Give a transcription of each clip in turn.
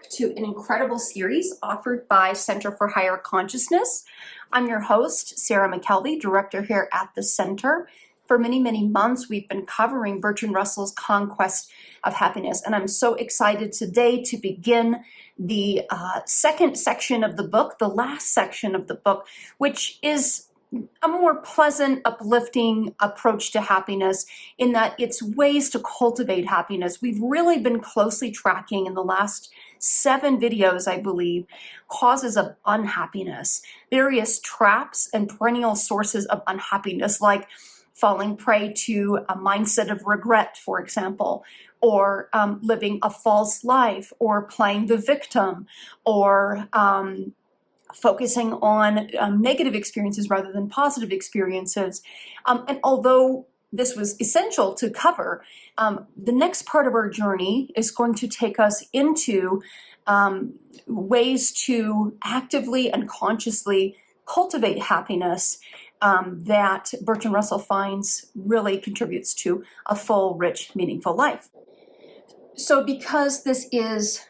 back to an incredible series offered by Center for Higher Consciousness. I'm your host, Sarah McKelvey, director here at the center. For many, many months, we've been covering Bertrand Russell's Conquest of Happiness, and I'm so excited today to begin the second section of the book, the last section of the book, which is a more pleasant, uplifting approach to happiness in that it's ways to cultivate happiness. We've really been closely tracking in the last 7 videos, I believe, causes of unhappiness, various traps and perennial sources of unhappiness, like falling prey to a mindset of regret, for example, or living a false life, or playing the victim, or focusing on negative experiences rather than positive experiences. And although this was essential to cover, the next part of our journey is going to take us into ways to actively and consciously cultivate happiness that Bertrand Russell finds really contributes to a full, rich, meaningful life. So because this is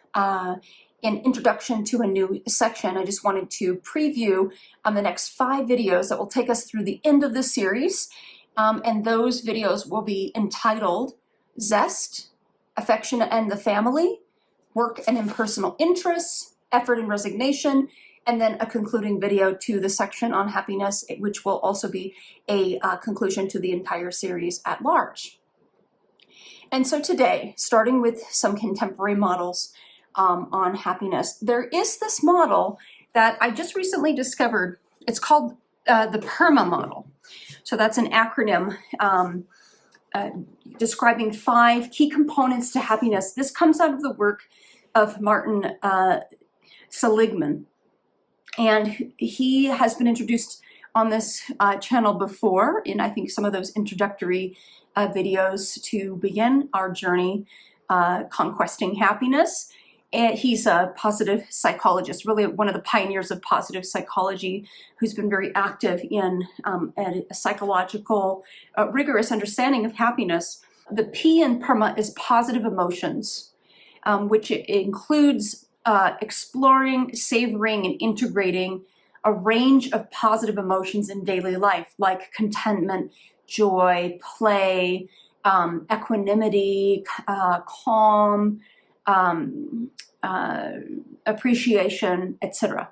an introduction to a new section, I just wanted to preview the next 5 videos that will take us through the end of the series. And those videos will be entitled Zest, Affection and the Family, Work and Impersonal Interests, Effort and Resignation, and then a concluding video to the section on happiness, which will also be a conclusion to the entire series at large. And so today, starting with some contemporary models on happiness, there is this model that I just recently discovered. It's called the Perma Model. So that's an acronym describing 5 key components to happiness. This comes out of the work of Martin Seligman. And he has been introduced on this channel before in, I think, some of those introductory videos to begin our journey conquesting happiness. And he's a positive psychologist, really one of the pioneers of positive psychology, who's been very active in a psychological, rigorous understanding of happiness. The P in PERMA is positive emotions, which includes exploring, savoring, and integrating a range of positive emotions in daily life, like contentment, joy, play, equanimity, calm, appreciation, etc.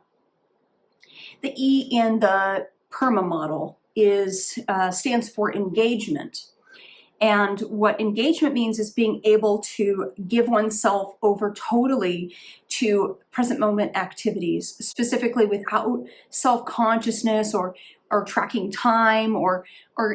The E in the PERMA model stands for engagement. And what engagement means is being able to give oneself over totally to present moment activities, specifically without self-consciousness or tracking time or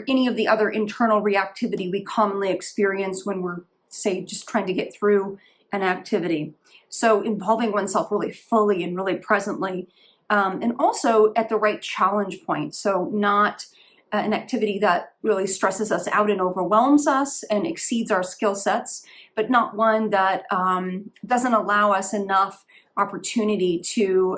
any of the other internal reactivity we commonly experience when we're, say, just trying to get through an activity. So involving oneself really fully and really presently, and also at the right challenge point. So not an activity that really stresses us out and overwhelms us and exceeds our skill sets, but not one that doesn't allow us enough opportunity to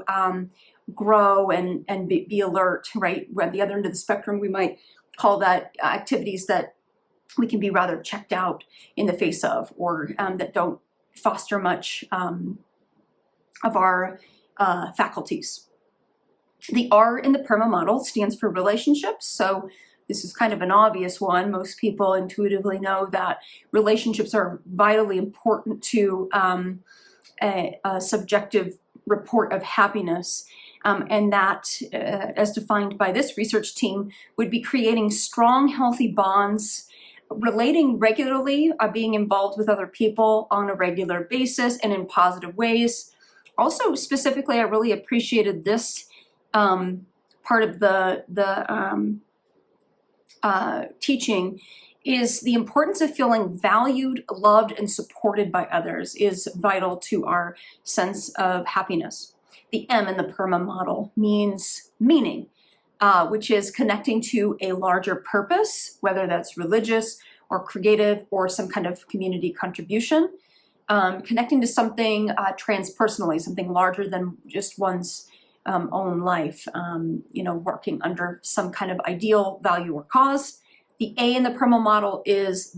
grow and be alert, right? At the other end of the spectrum, we might call that activities that we can be rather checked out in the face of, or that don't foster much of our faculties. The R in the PERMA model stands for relationships. So this is kind of an obvious one. Most people intuitively know that relationships are vitally important to a subjective report of happiness. And that, as defined by this research team, would be creating strong, healthy bonds, relating regularly, being involved with other people on a regular basis and in positive ways. Also, specifically, I really appreciated this part of the teaching is the importance of feeling valued, loved, and supported by others is vital to our sense of happiness. The M in the PERMA model means meaning, which is connecting to a larger purpose, whether that's religious or creative or some kind of community contribution, connecting to something transpersonally, something larger than just one's own life, working under some kind of ideal value or cause, The A in the Perma Model is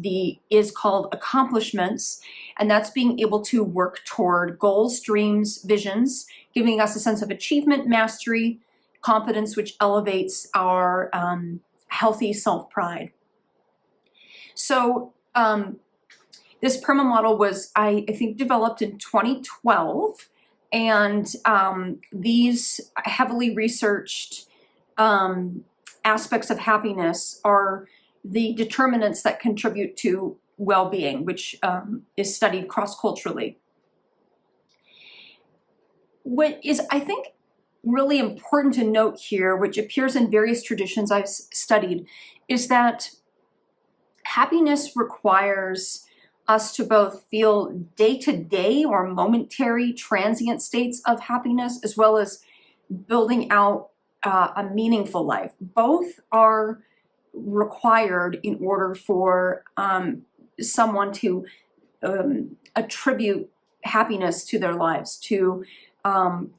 called accomplishments, and that's being able to work toward goals, dreams, visions, giving us a sense of achievement, mastery, competence, which elevates our healthy self-pride. So this Perma Model was, I think, developed in 2012, and these heavily researched aspects of happiness are the determinants that contribute to well-being, which is studied cross-culturally. What is, I think, really important to note here, which appears in various traditions I've studied, is that happiness requires us to both feel day-to-day or momentary transient states of happiness, as well as building out a meaningful life. Both are required in order for someone to attribute happiness to their lives, to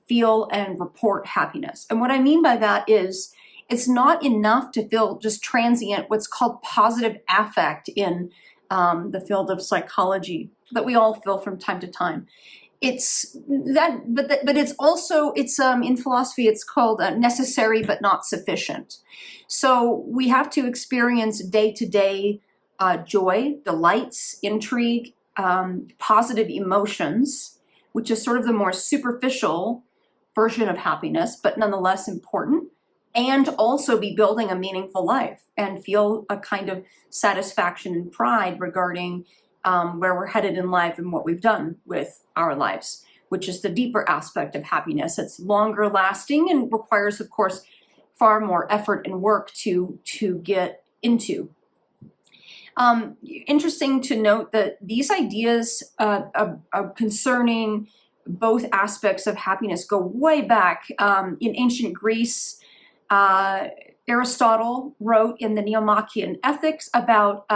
feel and report happiness. And what I mean by that is it's not enough to feel just transient, what's called positive affect in the field of psychology, that we all feel from time to time. It's that, but it's also, in philosophy, it's called necessary but not sufficient. So we have to experience day-to-day joy, delights, intrigue, positive emotions, which is sort of the more superficial version of happiness, but nonetheless important, and also be building a meaningful life and feel a kind of satisfaction and pride regarding where we're headed in life and what we've done with our lives, which is the deeper aspect of happiness. It's longer lasting and requires, of course, far more effort and work to get into. Interesting to note that these ideas concerning both aspects of happiness go way back. In ancient Greece, Aristotle wrote in the Nicomachean Ethics about,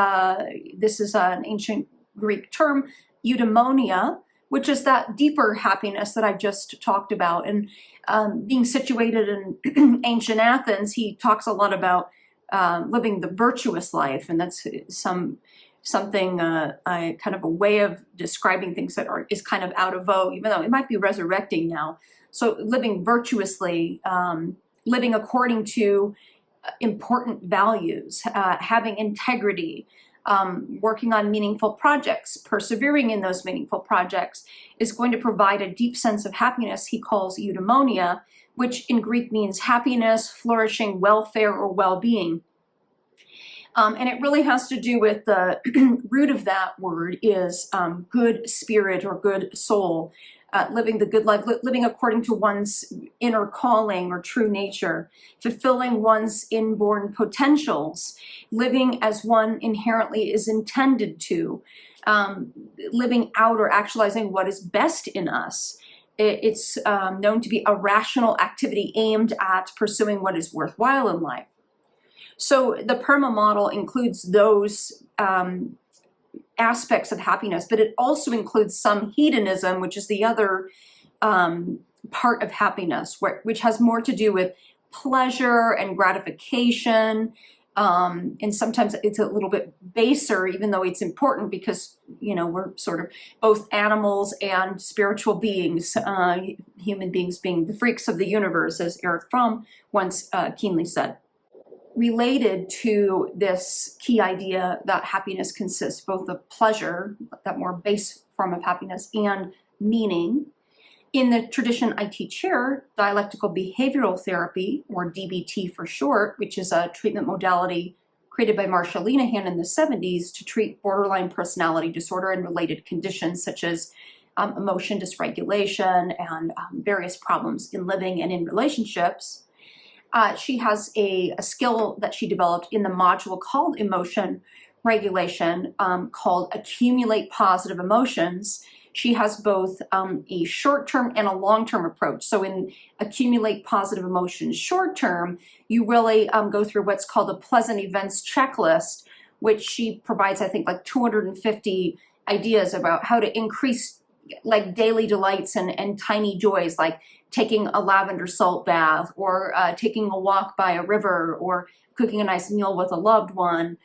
this is an ancient Greek term, eudaimonia, which is that deeper happiness that I just talked about. And being situated in ancient Athens, he talks a lot about living the virtuous life, and that's something kind of a way of describing things that is kind of out of vogue, even though it might be resurrecting now. So living virtuously, living according to important values, having integrity, working on meaningful projects, persevering in those meaningful projects is going to provide a deep sense of happiness he calls eudaimonia, which in Greek means happiness, flourishing, welfare, or well-being. And it really has to do with the root of that word is good spirit or good soul, living the good life, living according to one's inner calling or true nature, fulfilling one's inborn potentials, living as one inherently is intended to, living out or actualizing what is best in us. It's known to be a rational activity aimed at pursuing what is worthwhile in life. So the Perma Model includes those aspects of happiness, but it also includes some hedonism, which is the other part of happiness, which has more to do with pleasure and gratification. And sometimes it's a little bit baser, even though it's important because, you know, we're sort of both animals and spiritual beings, human beings being the freaks of the universe, as Erich Fromm once keenly said. Related to this key idea that happiness consists both of pleasure, that more base form of happiness, and meaning. In the tradition I teach here, dialectical behavioral therapy, or DBT for short, which is a treatment modality created by Marsha Linehan in the 70s to treat borderline personality disorder and related conditions such as emotion dysregulation and various problems in living and in relationships. She has a skill that she developed in the module called emotion regulation, called accumulate positive emotions. She has both a short-term and a long-term approach. So in accumulate positive emotions short-term, you really go through what's called a pleasant events checklist, which she provides, I think, like 250 ideas about how to increase like daily delights and tiny joys, like taking a lavender salt bath or taking a walk by a river or cooking a nice meal with a loved one.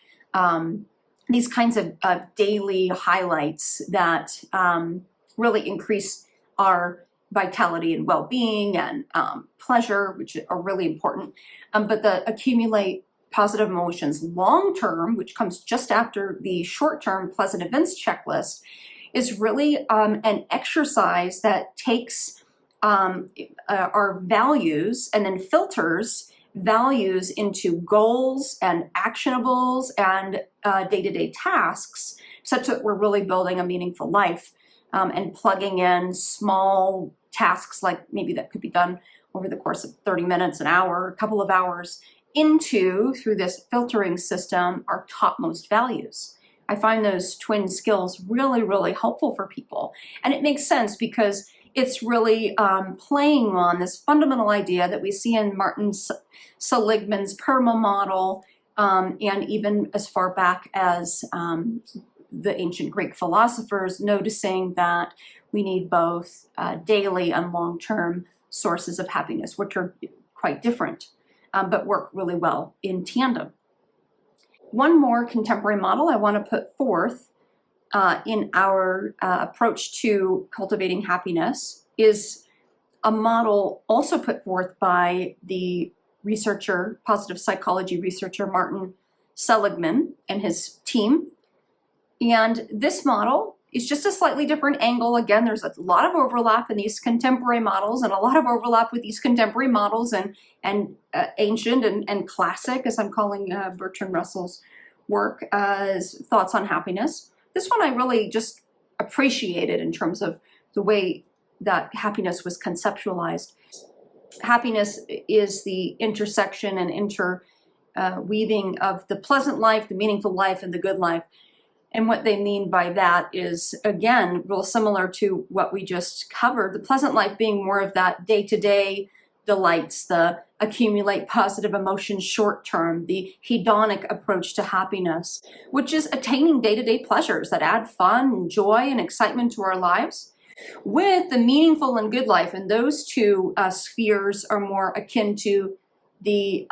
these kinds of daily highlights that really increase our vitality and well-being and pleasure, which are really important. But the accumulate positive emotions long-term, which comes just after the short-term pleasant events checklist, is really an exercise that takes our values and then filters values into goals and actionables and day-to-day tasks, such that we're really building a meaningful life and plugging in small tasks, like maybe that could be done over the course of 30 minutes, an hour, a couple of hours, into, through this filtering system, our topmost values. I find those twin skills really, really helpful for people. And it makes sense because it's really playing on this fundamental idea that we see in Martin Seligman's Perma Model, and even as far back as the ancient Greek philosophers, noticing that we need both daily and long-term sources of happiness, which are quite different, but work really well in tandem. One more contemporary model I want to put forth in our approach to cultivating happiness is a model also put forth by the researcher, positive psychology researcher, Martin Seligman and his team. And this model is just a slightly different angle. Again, there's a lot of overlap in these contemporary models and a lot of overlap with these contemporary models and ancient and classic, as I'm calling Bertrand Russell's work, as thoughts on happiness. This one I really just appreciated in terms of the way that happiness was conceptualized. Happiness is the intersection and interweaving of the pleasant life, the meaningful life, and the good life. And what they mean by that is, again, real similar to what we just covered, the pleasant life being more of that day-to-day delights, the accumulate positive emotions short-term, the hedonic approach to happiness, which is attaining day-to-day pleasures that add fun and joy and excitement to our lives, with the meaningful and good life. And those two spheres are more akin to the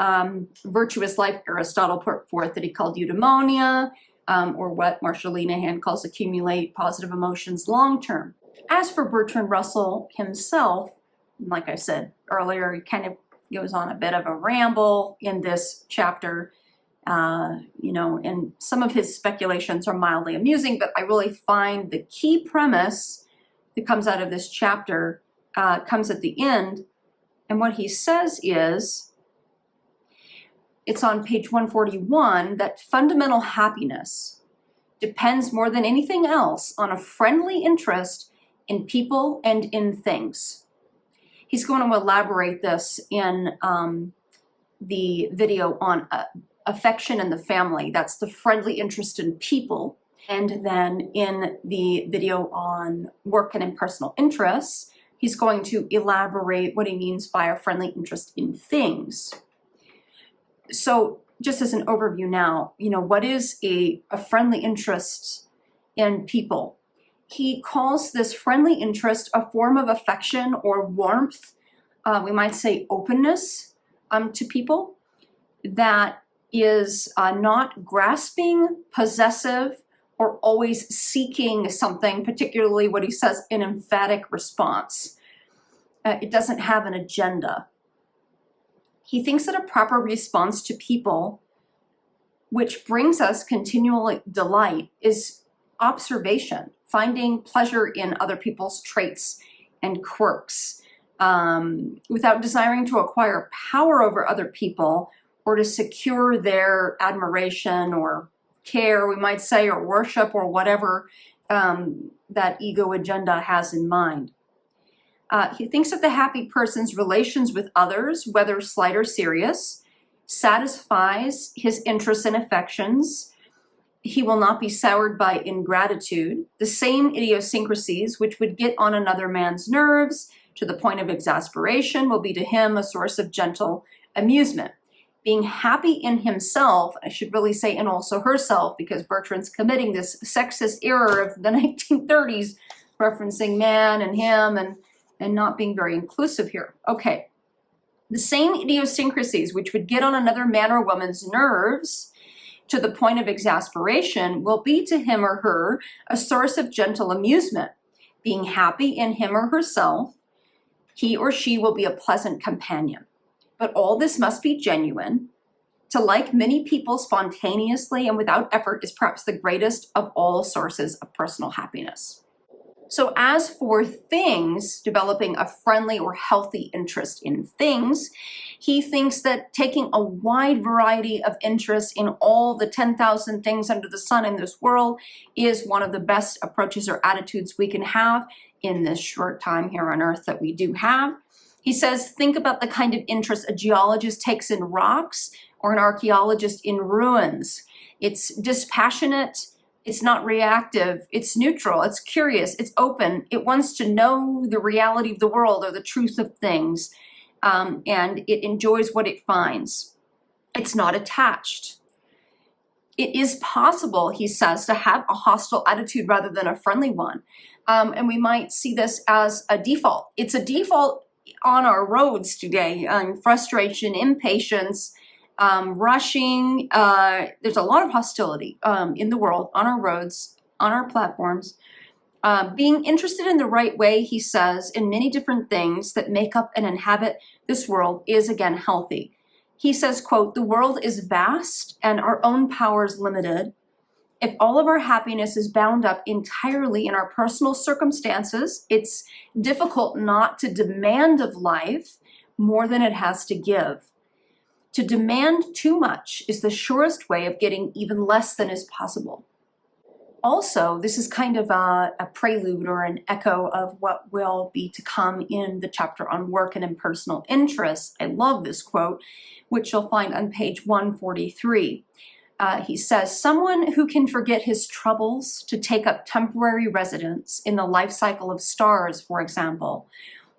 virtuous life Aristotle put forth that he called eudaimonia, or what Marshall Linehan calls accumulate positive emotions long-term. As for Bertrand Russell himself, like I said earlier, he kind of goes on a bit of a ramble in this chapter, and some of his speculations are mildly amusing, but I really find the key premise that comes out of this chapter comes at the end. And what he says is, it's on page 141, that fundamental happiness depends more than anything else on a friendly interest in people and in things. He's going to elaborate this in the video on affection in the family. That's the friendly interest in people. And then in the video on work and impersonal interests, he's going to elaborate what he means by a friendly interest in things. So just as an overview now, what is a friendly interest in people? He calls this friendly interest a form of affection or warmth, we might say openness to people, that is not grasping, possessive, or always seeking something, particularly what he says, an emphatic response. It doesn't have an agenda. He thinks that a proper response to people, which brings us continual delight, is observation, finding pleasure in other people's traits and quirks, without desiring to acquire power over other people or to secure their admiration or care, we might say, or worship, or whatever that ego agenda has in mind. He thinks that the happy person's relations with others, whether slight or serious, satisfies his interests and affections. He will not be soured by ingratitude, the same idiosyncrasies which would get on another man's nerves to the point of exasperation will be to him a source of gentle amusement. Being happy in himself, I should really say, and also herself, because Bertrand's committing this sexist error of the 1930s, referencing man and him and not being very inclusive here. Okay. The same idiosyncrasies which would get on another man or woman's nerves to the point of exasperation will be to him or her a source of gentle amusement. Being happy in him or herself, he or she will be a pleasant companion. But all this must be genuine. To like many people spontaneously and without effort is perhaps the greatest of all sources of personal happiness. So as for things, developing a friendly or healthy interest in things, he thinks that taking a wide variety of interests in all the 10,000 things under the sun in this world is one of the best approaches or attitudes we can have in this short time here on Earth that we do have. He says, think about the kind of interest a geologist takes in rocks or an archaeologist in ruins. It's dispassionate. It's not reactive, it's neutral, it's curious, it's open, it wants to know the reality of the world or the truth of things, and it enjoys what it finds. It's not attached. It is possible, he says, to have a hostile attitude rather than a friendly one, and we might see this as a default. It's a default on our roads today, frustration, impatience, rushing. There's a lot of hostility in the world, on our roads, on our platforms. Being interested in the right way, he says, in many different things that make up and inhabit this world is, again, healthy. He says, quote, the world is vast and our own power is limited. If all of our happiness is bound up entirely in our personal circumstances, it's difficult not to demand of life more than it has to give. To demand too much is the surest way of getting even less than is possible. Also, this is kind of a prelude or an echo of what will be to come in the chapter on work and impersonal interests. I love this quote, which you'll find on page 143. He says, someone who can forget his troubles to take up temporary residence in the life cycle of stars, for example,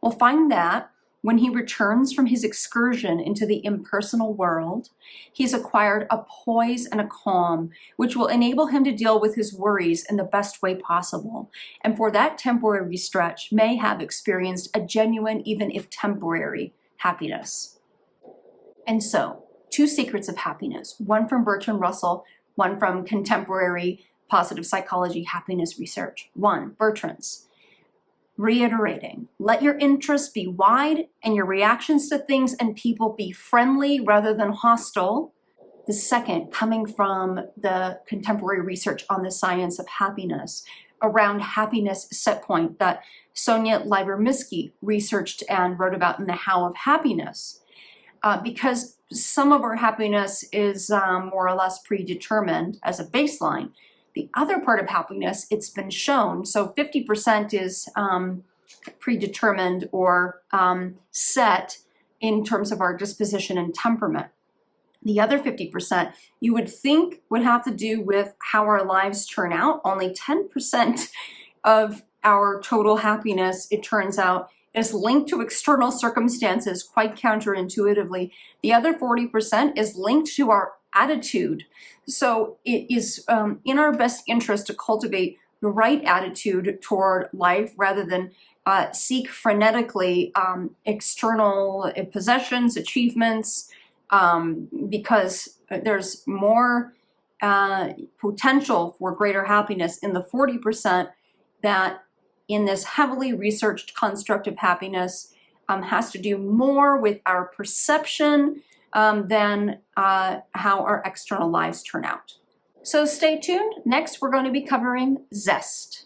will find that when he returns from his excursion into the impersonal world, he's acquired a poise and a calm, which will enable him to deal with his worries in the best way possible, and for that temporary stretch may have experienced a genuine, even if temporary, happiness. And so, 2 secrets of happiness, one from Bertrand Russell, one from contemporary positive psychology happiness research. 1, Bertrand's. Reiterating, let your interests be wide and your reactions to things and people be friendly rather than hostile. The second, coming from the contemporary research on the science of happiness, around happiness set point that Sonia Lyubomirsky researched and wrote about in The How of Happiness. Because some of our happiness is more or less predetermined as a baseline. The other part of happiness, it's been shown, so 50% is predetermined or set in terms of our disposition and temperament. The other 50% you would think would have to do with how our lives turn out. Only 10% of our total happiness, it turns out, is linked to external circumstances quite counterintuitively. The other 40% is linked to our attitude. So it is in our best interest to cultivate the right attitude toward life rather than seek frenetically external possessions, achievements, because there's more potential for greater happiness in the 40% that in this heavily researched construct of happiness has to do more with our perception than how our external lives turn out. So stay tuned. Next, we're going to be covering zest.